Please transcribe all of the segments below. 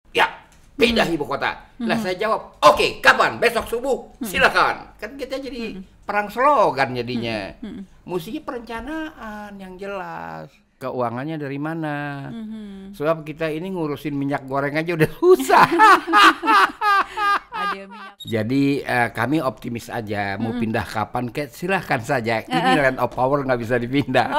Ya, pindah ibu kota. Lah saya jawab, oke, kapan? Besok subuh, silakan. Kan kita jadi perang slogan jadinya. Mestinya perencanaan yang jelas. Keuangannya dari mana? Sebab kita ini ngurusin minyak goreng aja udah susah. Ada minyak. Jadi kami optimis aja, mau pindah kapan, silahkan saja. Ini land of power nggak bisa dipindah.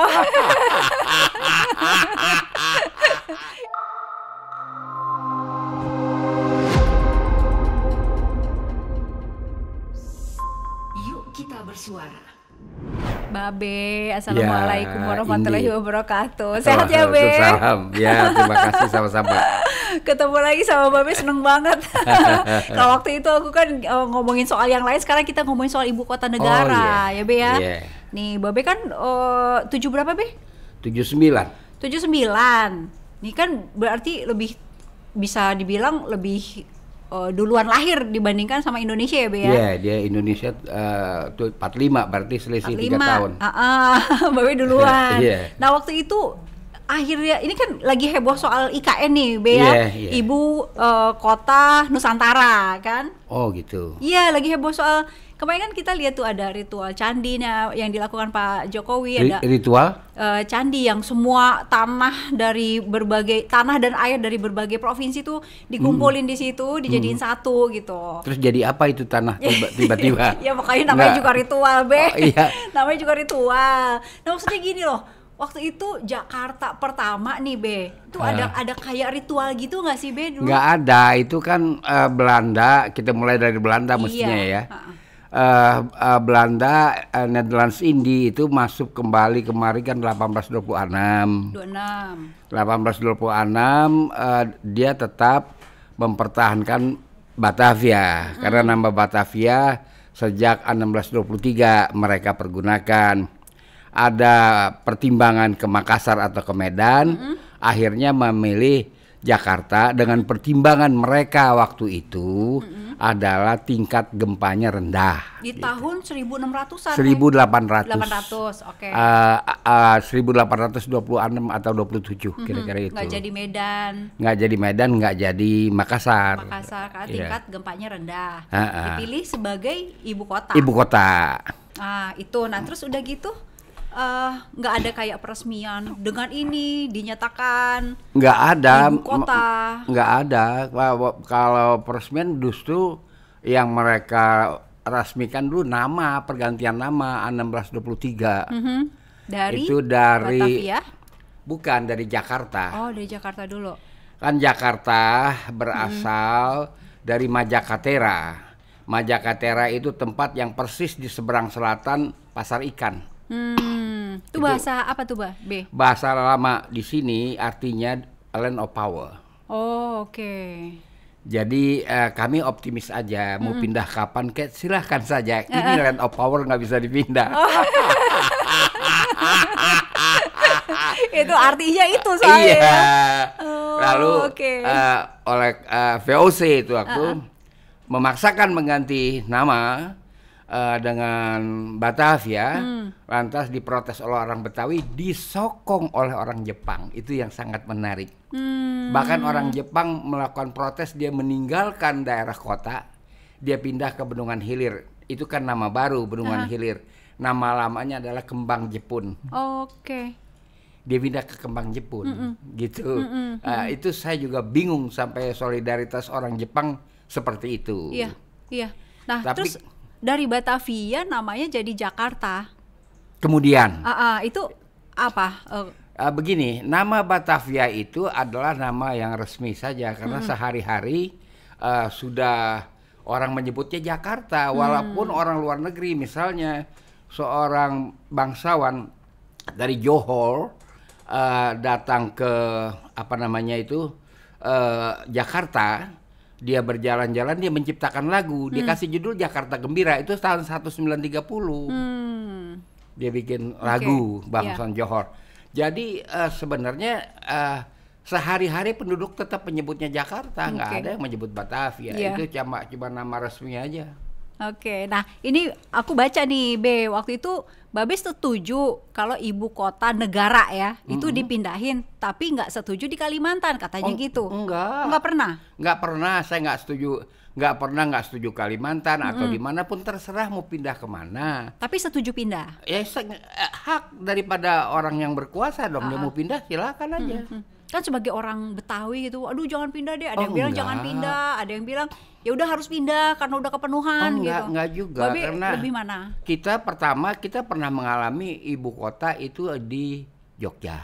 Yuk kita bersuara. Babe, assalamualaikum Ya, warahmatullahi ini. wabarakatuh. Sehat ya, Be? Salam. Ya, terima kasih sama-sama. Ketemu lagi sama Babe, seneng banget. Kalau waktu itu aku kan ngomongin soal yang lain, sekarang kita ngomongin soal ibu kota negara, ya Be ya. Iya. Nih, Babe kan 7 berapa, Be? 79. 79. Ini kan berarti lebih bisa dibilang lebih duluan lahir dibandingkan sama Indonesia ya, Be ya. Iya, dia Indonesia tuh 45, berarti selisih 3 tahun. Babe duluan. Iya. Nah, waktu itu akhirnya ini kan lagi heboh soal IKN nih, Be ya. Iya, iya. Ibu kota Nusantara kan. Oh, gitu. Iya, lagi heboh soal kemarin kan kita lihat tuh ada ritual candinya yang dilakukan Pak Jokowi, ada Ritual? candi yang semua tanah dan air dari berbagai provinsi tuh dikumpulin di situ, dijadiin satu gitu. Terus jadi apa itu tanah tiba-tiba? Ya makanya namanya Nggak. juga ritual, Be. Oh, iya. Namanya juga ritual. Nah, maksudnya gini loh. Waktu itu Jakarta pertama nih, Be. Itu ada kayak ritual gitu nggak sih, Be, dulu? Nggak ada, itu kan Belanda, kita mulai dari Belanda mestinya ya. Belanda, Netherlands Indi itu masuk kembali kemari kan 1826. 1826 dia tetap mempertahankan Batavia karena nama Batavia sejak 1623 mereka pergunakan. Ada pertimbangan ke Makassar atau ke Medan, akhirnya memilih Jakarta dengan pertimbangan mereka waktu itu adalah tingkat gempanya rendah. Di tahun 1600-an. 1800. 800, oke. 1826 atau 27 kira-kira itu. Nggak jadi Medan. Nggak jadi Medan, nggak jadi Makassar. Makassar karena Iya. tingkat gempanya rendah. Ha-ha. Dipilih sebagai ibu kota. Ibu kota. Itu. Nah, terus udah gitu nggak ada kayak peresmian dengan ini dinyatakan Nggak ada. ibu kota. Nggak ada. Kalau peresmian justru yang mereka resmikan dulu nama, pergantian nama 1623. Dari Itu dari Batavia. bukan dari Jakarta. Oh, dari Jakarta dulu. Kan Jakarta berasal dari Majakatera. Majakatera itu tempat yang persis di seberang selatan pasar ikan. Itu bahasa apa tuh, Be? Bahasa lama di sini artinya land of power. Oh, oke. Jadi kami optimis aja, mau pindah kapan, silahkan saja. Ini land of power nggak bisa dipindah. Itu artinya itu soalnya. Iya. Ya. Lalu oke. oleh VOC itu aku memaksakan mengganti nama dengan Batavia, lantas diprotes oleh orang Betawi, disokong oleh orang Jepang. Itu yang sangat menarik. Bahkan orang Jepang melakukan protes, dia meninggalkan daerah kota, dia pindah ke Bendungan Hilir. Itu kan nama baru, Bendungan Hilir. Nama lamanya adalah Kembang Jepun. Oke. Dia pindah ke Kembang Jepun, gitu. Itu saya juga bingung sampai solidaritas orang Jepang seperti itu. Iya, iya. Nah, Tapi- terus dari Batavia namanya jadi Jakarta. Kemudian Itu apa? begini, nama Batavia itu adalah nama yang resmi saja karena sehari-hari sudah orang menyebutnya Jakarta, walaupun orang luar negeri misalnya seorang bangsawan dari Johor datang ke Jakarta, dia berjalan-jalan, dia menciptakan lagu, dia kasih judul Jakarta Gembira, itu tahun 1930. Dia bikin lagu bangsawan Johor. Jadi sebenarnya sehari-hari penduduk tetap menyebutnya Jakarta, nggak ada yang menyebut Batavia. Iya. Itu cuma nama resmi aja. Oke, nah ini aku baca nih B, waktu itu Babe setuju kalau ibu kota negara ya itu dipindahin, tapi nggak setuju di Kalimantan katanya gitu. Nggak pernah. Nggak pernah, saya nggak setuju. Nggak setuju Kalimantan atau dimanapun, terserah mau pindah kemana. Tapi setuju pindah. Ya hak daripada orang yang berkuasa dong, dia mau pindah silakan aja. Kan sebagai orang Betawi gitu, aduh jangan pindah deh. Ada yang Oh, bilang enggak. jangan pindah, ada yang bilang ya udah harus pindah karena udah kepenuhan gitu. Enggak juga, Babe karena lebih mana? kita pernah mengalami ibu kota itu di Jogja.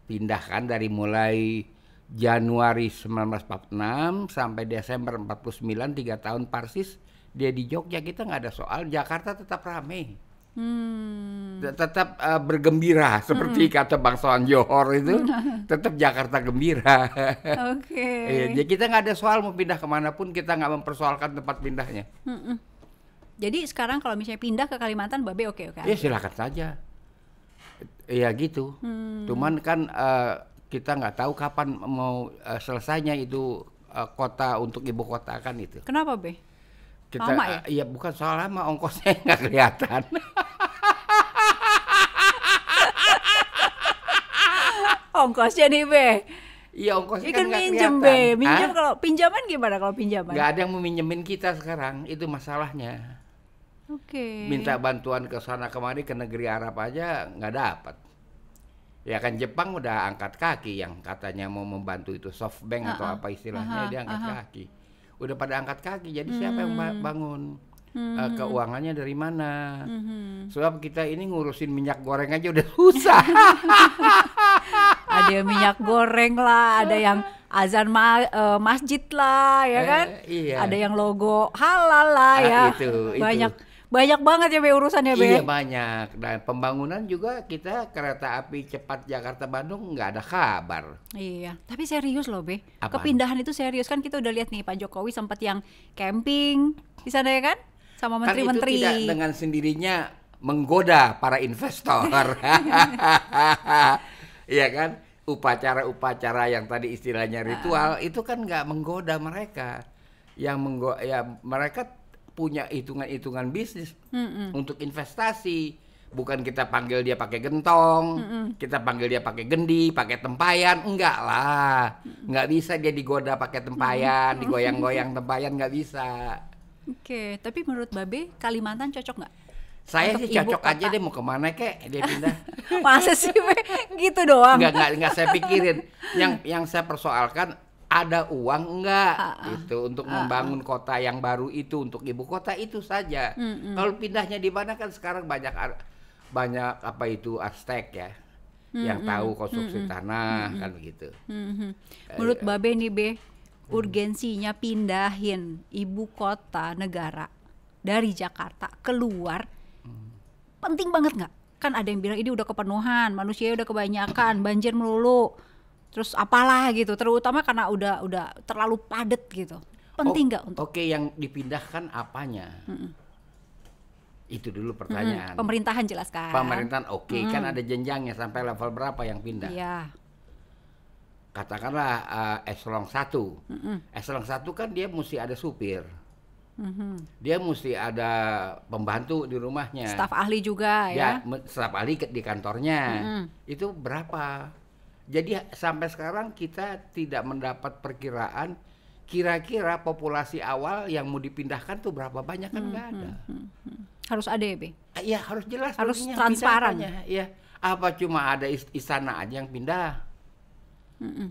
Pindahkan dari mulai Januari 1946 sampai Desember 49, 3 tahun persis dia di Jogja. Kita nggak ada soal, Jakarta tetap ramai. Tetap bergembira seperti kata Bang Soan Johor itu, tetap Jakarta gembira. Oke. Jadi kita nggak ada soal mau pindah kemanapun, kita nggak mempersoalkan tempat pindahnya. Jadi sekarang kalau misalnya pindah ke Kalimantan, Babe oke-oke Ya aja. silakan saja. Ya gitu. Cuman kan kita nggak tahu kapan mau selesainya itu kota untuk ibu kota kan itu. Kenapa Be? Kita, Lama ya? Iya bukan soal lama, ongkosnya nggak kelihatan. Ongkosnya nih Be. Iya ongkosnya Ini kan nggak minjem kelihatan. Be. Minjem Hah? kalau pinjaman gimana kalau pinjaman? Nggak ada yang mau minjemin kita sekarang, itu masalahnya. Oke. Minta bantuan ke sana kemari ke negeri Arab aja nggak dapat. Ya kan Jepang udah angkat kaki, yang katanya mau membantu itu SoftBank atau apa istilahnya, dia angkat kaki. Udah pada angkat kaki, jadi siapa yang bangun? Keuangannya dari mana? Sebab kita ini ngurusin minyak goreng aja udah susah. Ada yang minyak goreng lah, ada yang azan masjid lah, ya kan? Iya. Ada yang logo halal lah ya. Itu. Banyak banget ya Be urusannya Be. Iya banyak. Dan pembangunan juga kita kereta api cepat Jakarta-Bandung nggak ada kabar. Iya, tapi serius loh Be. Apaan? Kepindahan itu serius kan, kita udah lihat nih Pak Jokowi sempat yang camping di sana ya kan? Sama Kan itu menteri-menteri. tidak dengan sendirinya menggoda para investor. Iya kan? Upacara-upacara yang tadi istilahnya ritual itu kan nggak menggoda mereka. Yang mereka punya hitungan-hitungan bisnis untuk investasi. Bukan kita panggil dia pakai gentong, kita panggil dia pakai gendi, pakai tempayan, enggak lah. Enggak bisa dia digoda pakai tempayan, digoyang-goyang tempayan, enggak bisa. Oke, tapi menurut Babe Kalimantan cocok nggak? Saya Untuk sih ibu cocok aja kota. deh, mau kemana kek dia pindah. Masa sih Be? Gitu doang. Enggak saya pikirin. Yang saya persoalkan ada uang enggak gitu untuk membangun kota yang baru itu, untuk ibu kota itu saja. Kalau pindahnya di mana kan sekarang banyak apa itu arsitek ya. Yang tahu konstruksi tanah kan begitu. Menurut Babe nih Be, urgensinya pindahin ibu kota negara dari Jakarta keluar penting banget nggak? Kan ada yang bilang ini udah kepenuhan, manusia udah kebanyakan, banjir melulu, terus apalah gitu, terutama karena udah terlalu padat gitu. Penting nggak untuk Oke, yang dipindahkan apanya? Itu dulu pertanyaan. pemerintahan jelaskan? Pemerintahan kan ada jenjangnya sampai level berapa yang pindah? Iya. Katakanlah eselon 1. Eselon 1 kan dia mesti ada supir. Dia mesti ada pembantu di rumahnya. Staf ahli juga ya. Staf ahli di kantornya. Itu berapa? Jadi sampai sekarang kita tidak mendapat perkiraan kira-kira populasi awal yang mau dipindahkan tuh berapa banyak, kan nggak ada. Harus ada ya Be? Iya harus jelas. Harus dulunya transparan. pindahannya. Iya. Apa cuma ada istana aja yang pindah?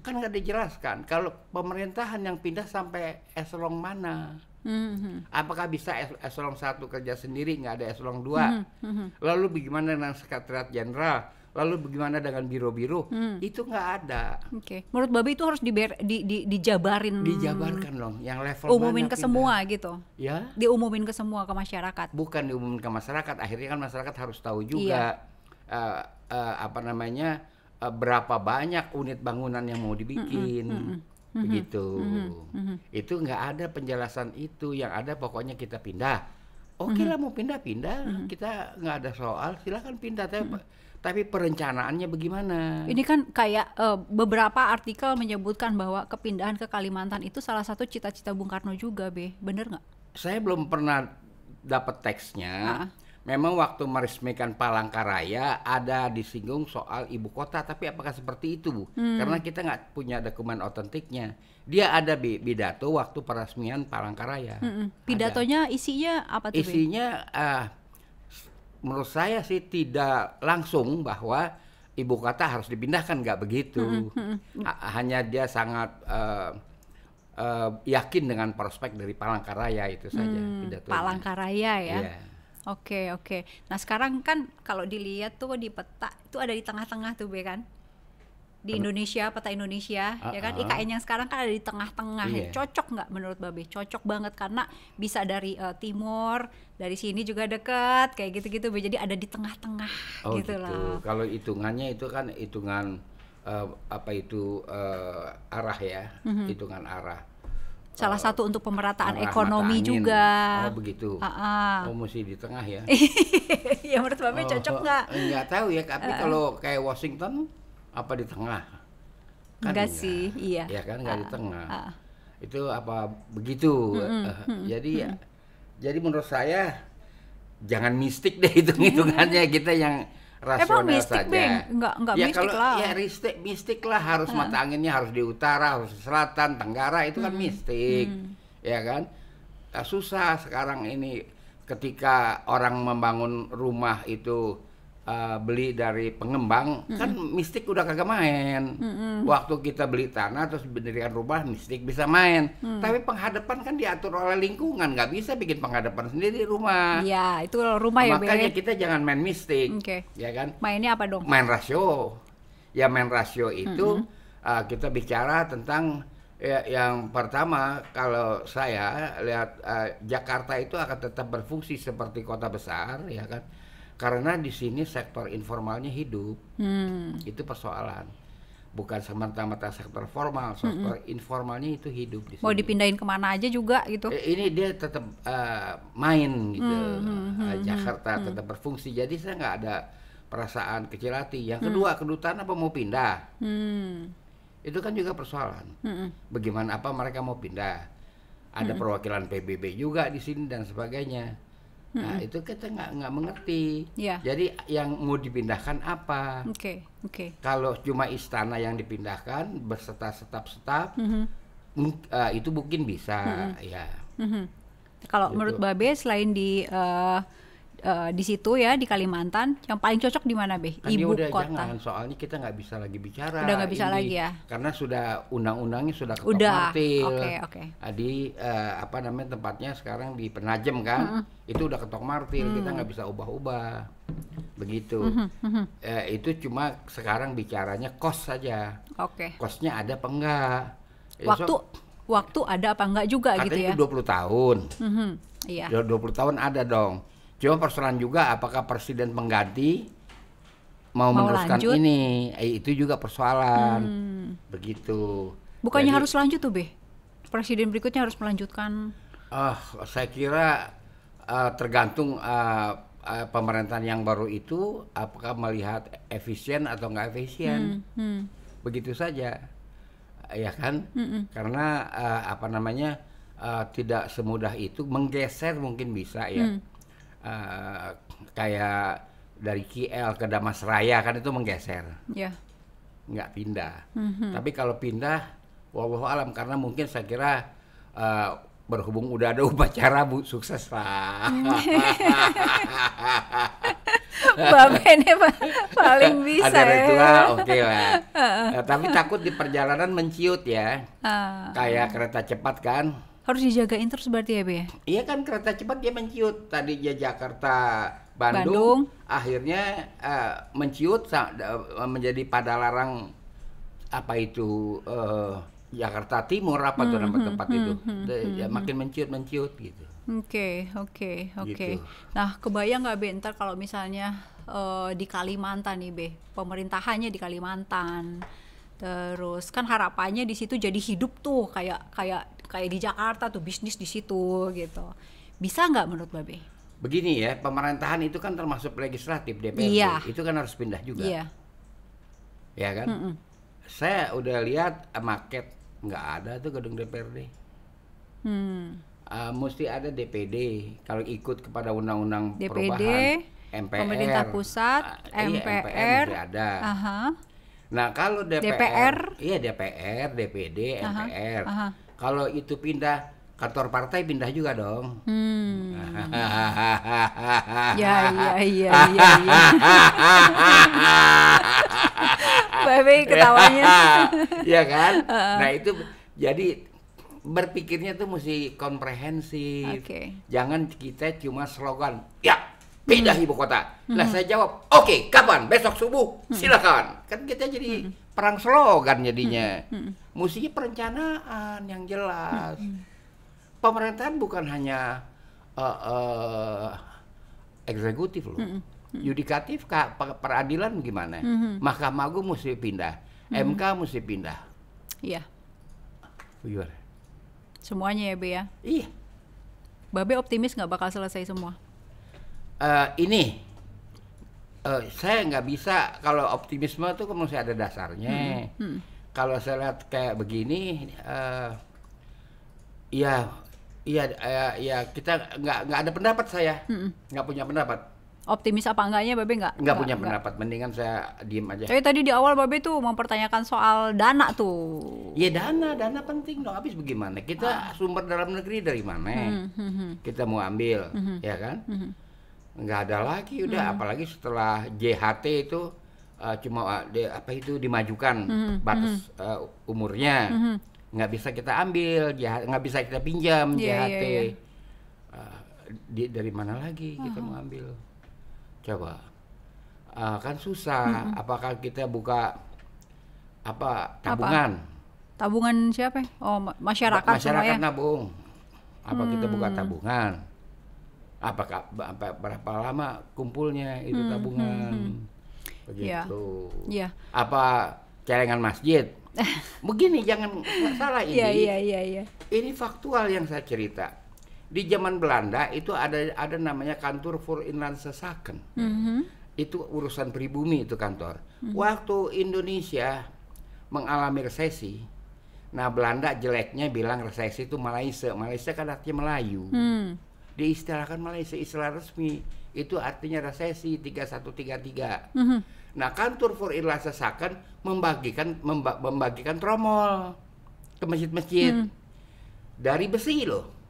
Kan nggak dijelaskan. Kalau pemerintahan yang pindah sampai eselon mana? Apakah bisa eselon 1 kerja sendiri, nggak ada eselon 2? Lalu bagaimana dengan sekretariat jenderal? Lalu bagaimana dengan biro-biro? Itu nggak ada. Oke. Menurut Babe itu harus dijabarin. Dijabarkan loh, yang level Umumin mana ke pindah. semua gitu. Ya, Diumumin ke semua, ke masyarakat. bukan diumumin ke masyarakat. Akhirnya kan masyarakat harus tahu juga berapa banyak unit bangunan yang mau dibikin. Begitu. Itu nggak ada penjelasan itu. Yang ada pokoknya kita pindah. Oke lah mau pindah-pindah. Kita nggak ada soal. Silakan pindah. Tapi perencanaannya bagaimana? Ini kan kayak beberapa artikel menyebutkan bahwa kepindahan ke Kalimantan itu salah satu cita-cita Bung Karno juga, Be. Bener nggak? Saya belum pernah dapat teksnya. Memang waktu meresmikan Palangkaraya ada disinggung soal ibu kota, tapi apakah seperti itu, Bu? Karena kita nggak punya dokumen otentiknya. Dia ada pidato waktu peresmian Palangkaraya. Pidatonya isinya apa tuh? Isinya menurut saya sih tidak langsung bahwa ibu kota harus dipindahkan, nggak begitu. Hanya dia sangat yakin dengan prospek dari Palangkaraya itu saja pidatonya. Palangkaraya ya. Yeah. Oke. Nah sekarang kan kalau dilihat tuh di peta itu ada di tengah-tengah tuh Be kan. Di Indonesia, peta Indonesia, ya kan IKN yang sekarang kan ada di tengah-tengah. Iya. Cocok nggak menurut Babe? Cocok banget karena bisa dari timur, dari sini juga deket, kayak gitu-gitu. Be. Jadi ada di tengah-tengah gitu lah. Kalau hitungannya itu kan hitungan arah ya, hitungan arah. Salah satu untuk pemerataan arah ekonomi mata angin. juga. Oh begitu. Oh mesti di tengah ya. Ya menurut Babe cocok nggak? Nggak tahu ya, tapi kalau kayak Washington apa di tengah? Kan enggak sih, iya. Ya kan nggak di tengah. Itu apa begitu? Jadi menurut saya jangan mistik deh hitungannya, kita yang rasional mistik, saja. Beng? Enggak ya, mistik kalau, lah. Ya mistik lah, harus mata anginnya harus di utara, harus di selatan, tenggara, itu kan mistik. Ya kan? Susah sekarang ini ketika orang membangun rumah itu beli dari pengembang, kan mistik udah kagak main. Waktu kita beli tanah terus mendirikan rumah, mistik bisa main. Tapi penghadapan kan diatur oleh lingkungan, nggak bisa bikin penghadapan sendiri rumah. Iya, itu rumah ya, Makanya Be. kita jangan main mistik, Oke. ya kan? Mainnya apa dong? Main rasio. Ya main rasio itu kita bicara tentang yang pertama, kalau saya lihat Jakarta itu akan tetap berfungsi seperti kota besar, ya kan? Karena di sini sektor informalnya hidup. Itu persoalan. Bukan semata-mata sektor formal, sektor informalnya itu hidup di sini. Mau dipindahin kemana aja juga gitu. Ini dia tetap main gitu. Jakarta tetap berfungsi. Jadi saya nggak ada perasaan kecil hati. Yang kedua, kedutaan apa mau pindah? Itu kan juga persoalan. Bagaimana apa mereka mau pindah? Ada perwakilan PBB juga di sini dan sebagainya. Nah itu kita nggak mengerti. Yeah. Jadi yang mau dipindahkan apa? Oke. Kalau cuma istana yang dipindahkan berserta staf-staf, itu mungkin bisa. Ya. Kalau Gitu. menurut Babe selain di situ ya di Kalimantan, yang paling cocok di mana Be? Kan Ibu udah kota. Jangan, soalnya kita nggak bisa lagi bicara. Udah nggak bisa ini, lagi ya? Karena sudah undang-undangnya sudah ketok Udah. martil. Oke. Di tempatnya sekarang di Penajem kan, itu udah ketok martil, kita nggak bisa ubah-ubah, begitu. Itu cuma sekarang bicaranya kos saja. Oke. Kosnya ada apa enggak? Waktu ada apa enggak juga gitu ya? Katanya 20 tahun. Iya. 20 tahun ada dong. Cuma persoalan juga apakah presiden pengganti mau meneruskan lanjut? ini, itu juga persoalan. Begitu. Bukannya Jadi, harus lanjut tuh Be? Presiden berikutnya harus melanjutkan. saya kira tergantung pemerintahan yang baru itu apakah melihat efisien atau nggak efisien. Begitu saja, ya kan? Karena tidak semudah itu menggeser, mungkin bisa ya. Kayak dari KL ke Damasraya kan itu menggeser, nggak pindah. Tapi kalau pindah, wallahu alam, karena mungkin saya kira berhubung udah ada upacara, Bu, sukses lah. Babe ini paling bisa ada ya. ritual, oke lah. Tapi takut di perjalanan menciut ya, kayak kereta cepat kan. Harus dijagain terus berarti ya Be? Iya kan, kereta cepat dia menciut. Tadinya Jakarta Bandung. Akhirnya menciut menjadi Padalarang Jakarta Timur apa tuh nama tempat itu. Ya, makin menciut gitu. Oke. Gitu. Nah, kebayang nggak Be ntar kalau misalnya di Kalimantan nih Be, pemerintahannya di Kalimantan, terus kan harapannya di situ jadi hidup tuh kayak di Jakarta tuh, bisnis di situ gitu. Bisa nggak menurut Babe? Begini ya, pemerintahan itu kan termasuk legislatif, DPRD. Iya. Itu kan harus pindah juga. Iya. Ya kan? Saya udah lihat maket, nggak ada tuh gedung DPRD. Mesti ada DPD kalau ikut kepada undang-undang DPD, perubahan MPR, pemerintah pusat, iya, MPR, mesti ada. aha, Nah kalau DPR, iya DPR, DPD, aha, MPR. aha. Kalau itu pindah kantor partai pindah juga dong. Ya, iya. Babe ketawanya. Iya kan? Nah itu jadi berpikirnya tuh mesti komprehensif. Oke. Jangan kita cuma slogan, ya pindah ibu kota. Lah saya jawab, oke, kapan? Besok subuh, silakan. Kan kita jadi perang slogan jadinya. Mestinya perencanaan yang jelas. Pemerintahan bukan hanya eksekutif loh. Yudikatif, peradilan gimana? Mahkamah Agung mesti pindah, MK mesti pindah. Iya, Gimana? semuanya ya Be ya. Iya. Babe optimis nggak bakal selesai semua? Saya nggak bisa, kalau optimisme itu kan mesti ada dasarnya. Kalau saya lihat kayak begini, ya kita nggak ada pendapat, saya nggak punya pendapat. Optimis apa enggaknya Babe Nggak punya pendapat, mendingan saya diem aja. Tapi tadi di awal Babe tuh mempertanyakan soal dana tuh. Ya dana penting dong. Habis bagaimana? Kita sumber dalam negeri dari mana? Kita mau ambil, ya kan? Nggak ada lagi, udah. Apalagi setelah JHT itu cuma dimajukan batas umurnya, nggak bisa kita ambil, nggak bisa kita pinjam JHT. Dari mana lagi kita mau ambil? Coba, kan susah. Apakah kita buka tabungan? Tabungan siapa? Oh, masyarakat semua ya? Nabung. Apa kita buka tabungan? Apakah berapa lama kumpulnya itu tabungan? Begitu. Iya. Apa celengan masjid? Begini, jangan salah ini. Iya. Ini faktual yang saya cerita. Di zaman Belanda itu ada namanya kantor voor Inlandse Zaken. Itu urusan pribumi itu kantor. Waktu Indonesia mengalami resesi, nah Belanda jeleknya bilang resesi itu Malaysia. Malaysia kan artinya Melayu. Diistilahkan Malaysia, istilah resmi. Itu artinya resesi 3133. Nah kantor voor Inlandse Zaken membagikan tromol ke masjid-masjid dari besi loh.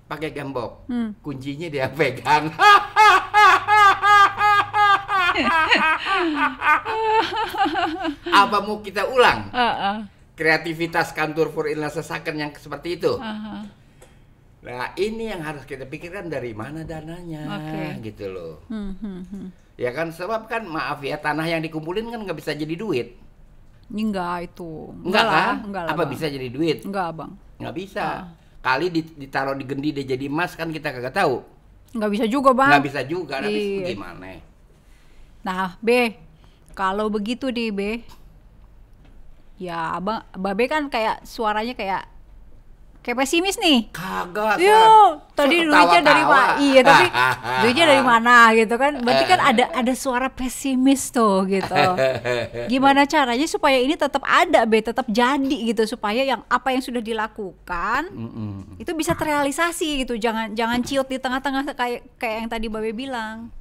Pakai gembok, kuncinya dia pegang. Apa mau kita ulang? Kreativitas kantor voor Inlandse Zaken yang seperti itu. Nah ini yang harus kita pikirkan, dari mana dananya, gitu loh. Ya kan, sebab kan maaf ya, tanah yang dikumpulin kan nggak bisa jadi duit. Enggak itu. Enggak kan? Enggak lah, Apa Bang. bisa jadi duit? Enggak Bang. Nggak bisa. Kali ditaruh di gendi dia jadi emas kan kita kagak tahu. Nggak bisa juga Bang. Nggak bisa juga, tapi Iya. gimana? Nah, B, kalau begitu nih, B, ya Babe kan kayak suaranya kayak pesimis nih. Kagak. Yo, tadi Saya duitnya dari ketawa-tawa. mana? Iya, tapi duitnya dari mana gitu kan? Berarti kan ada suara pesimis tuh gitu. Gimana caranya supaya ini tetap ada, B, tetap jadi gitu, supaya apa yang sudah dilakukan itu bisa terrealisasi gitu. Jangan ciut di tengah-tengah kayak yang tadi Babe bilang.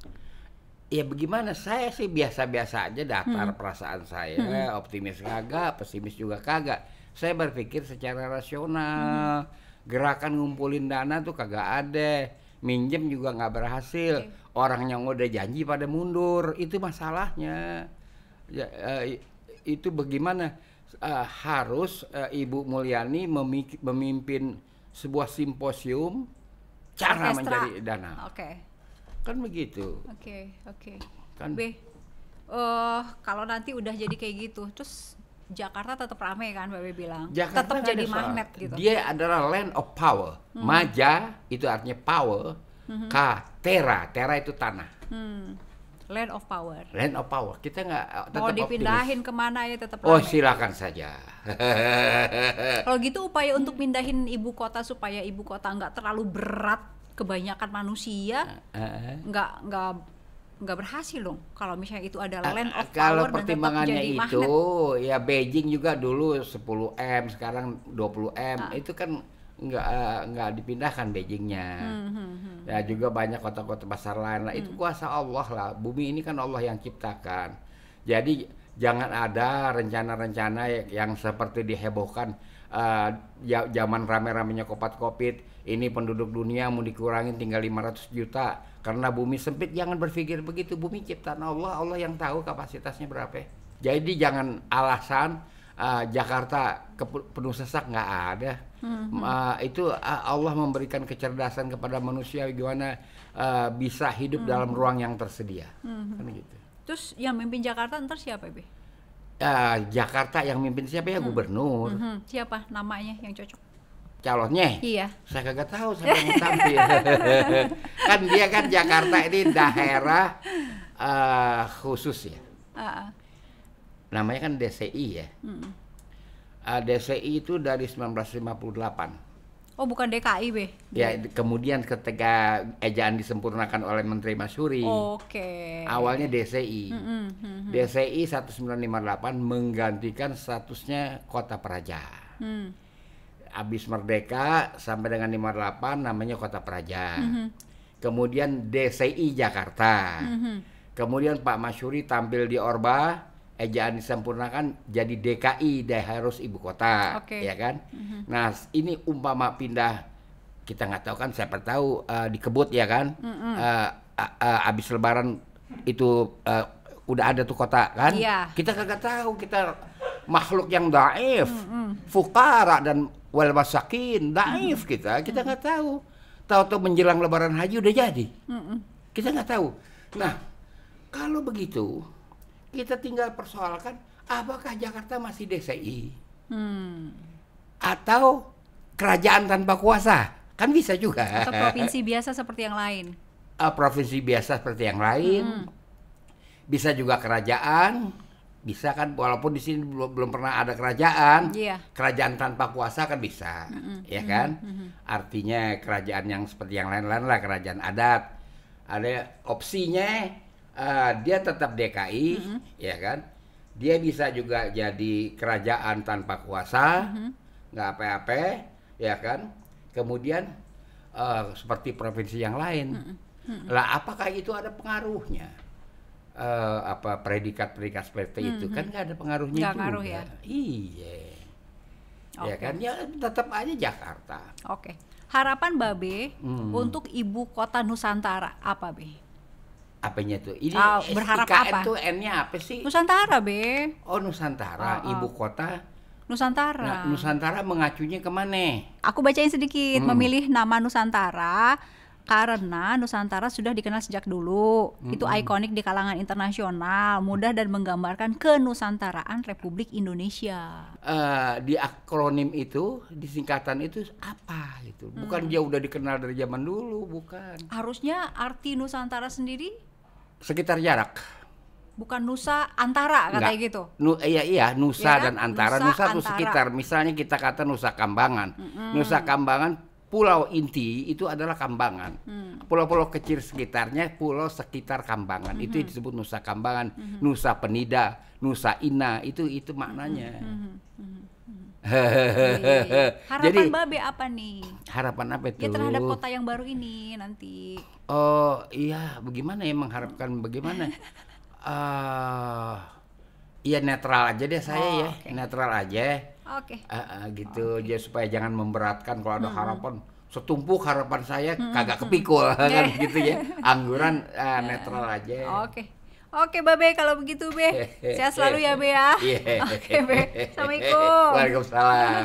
Ya bagaimana, saya sih biasa-biasa aja, datar perasaan saya, optimis kagak, pesimis juga kagak. Saya berpikir secara rasional. Gerakan ngumpulin dana tuh kagak ada, minjem juga nggak berhasil. Orang yang udah janji pada mundur, itu masalahnya. Ya, itu bagaimana? Harus Ibu Mulyani memimpin sebuah simposium cara Orkestra. mencari dana. Oke. Kan begitu. Oke. Kan B, kalau nanti udah jadi kayak gitu, terus Jakarta tetap ramai kan, Babe bilang. Jakarta Tetap nggak jadi ada soal. magnet gitu. Dia adalah land of power. Maja itu artinya power. Terra itu tanah. Land of power. Land of power. Kita nggak tetap Mau dipindahin optimis. kemana ya tetap Oh ramai. silakan saja. Kalau gitu upaya untuk pindahin ibu kota supaya ibu kota nggak terlalu berat kebanyakan manusia, nggak berhasil dong. Kalau misalnya itu adalah land of Kalau power dan tetap pertimbangannya jadi itu, magnet. ya Beijing juga dulu 10 M, sekarang 20 M. Itu kan nggak dipindahkan Beijingnya. Ya juga banyak kota-kota besar lain lah. Itu kuasa Allah lah. Bumi ini kan Allah yang ciptakan. Jadi jangan ada rencana-rencana yang seperti dihebohkan zaman rame-ramenya Covid. Ini penduduk dunia mau dikurangin tinggal 500 juta karena bumi sempit. Jangan berpikir begitu. Bumi ciptaan Allah, Allah yang tahu kapasitasnya berapa. Jadi jangan alasan Jakarta penuh sesak, nggak ada. Itu Allah memberikan kecerdasan kepada manusia gimana bisa hidup dalam ruang yang tersedia. Kan gitu. Terus yang mimpin Jakarta ntar siapa, Be? Jakarta yang mimpin siapa ya? Gubernur. Siapa namanya yang cocok? Calonnya? Iya. Saya kagak tahu siapa yang tampil. Kan dia kan Jakarta ini daerah khusus ya. Namanya kan DCI ya. DCI itu dari 1958. Oh, bukan DKI, Be? Ya, kemudian ketika ejaan disempurnakan oleh Menteri Masyuri. Oke. Awalnya DCI. DCI 1958 menggantikan statusnya kota praja. Habis merdeka sampai dengan 58 namanya kota praja. Kemudian DCI Jakarta. Kemudian Pak Masyuri tampil di Orba, ejaan disempurnakan jadi DKI, daerah ibu kota, ya kan? Nah, ini umpama pindah, kita nggak tahu kan, siapa tahu dikebut ya kan? Habis Lebaran itu udah ada tuh kota kan? Iya. Kita kagak tahu, kita makhluk yang daif, fukara dan wal masakin, daif kita nggak tahu. Tahu-tahu menjelang Lebaran Haji udah jadi, kita nggak tahu. Nah, kalau begitu kita tinggal persoalkan apakah Jakarta masih DCI atau kerajaan tanpa kuasa, kan bisa juga. Atau provinsi biasa seperti yang lain. Provinsi biasa seperti yang lain, bisa juga kerajaan, bisa kan, walaupun di sini belum pernah ada kerajaan. Kerajaan tanpa kuasa kan bisa, ya kan? Artinya kerajaan yang seperti yang lain-lain lah, kerajaan adat. Ada opsinya. Dia tetap DKI, ya kan? Dia bisa juga jadi kerajaan tanpa kuasa, nggak apa-apa, ya kan? Kemudian seperti provinsi yang lain. Lah, apakah itu ada pengaruhnya? Apa predikat-predikat seperti itu kan nggak ada pengaruhnya juga. Ngaruh ya? Iya, ya kan? Ya tetap aja Jakarta. Oke. Harapan Babe untuk ibu kota Nusantara apa, Be? Apanya tuh? Ini berharap IKN apa? tuh N-nya apa sih? Nusantara, Be. Oh, Nusantara, ibu kota Nusantara. Nah, Nusantara mengacunya kemana? Aku bacain sedikit. Memilih nama Nusantara karena Nusantara sudah dikenal sejak dulu. Itu ikonik di kalangan internasional, mudah dan menggambarkan kenusantaraan Republik Indonesia. Di akronim itu, di singkatan itu apa gitu? Bukan dia udah dikenal dari zaman dulu, bukan. Harusnya arti Nusantara sendiri sekitar jarak. Bukan Nusa Antara katanya gitu. Iya, Nusa ya, dan Antara. Nusa itu sekitar, misalnya kita kata Nusa Kambangan. Nusa Kambangan, pulau inti itu adalah Kambangan. Pulau-pulau kecil sekitarnya pulau sekitar Kambangan. Itu disebut Nusa Kambangan, Nusa Penida, Nusa Ina, itu maknanya. Harapan Jadi, Babe apa nih? Harapan apa itu? Ya terhadap kota yang baru ini nanti. Oh iya, bagaimana ya mengharapkan bagaimana? Ya netral aja deh saya netral aja. Gitu aja supaya jangan memberatkan. Kalau ada harapan setumpuk harapan saya kagak kepikul kan gitu ya. Angguran netral aja. Oke Babe, kalau begitu Be. Sehat selalu ya Be ya. Oke Be. Assalamualaikum. Waalaikumsalam.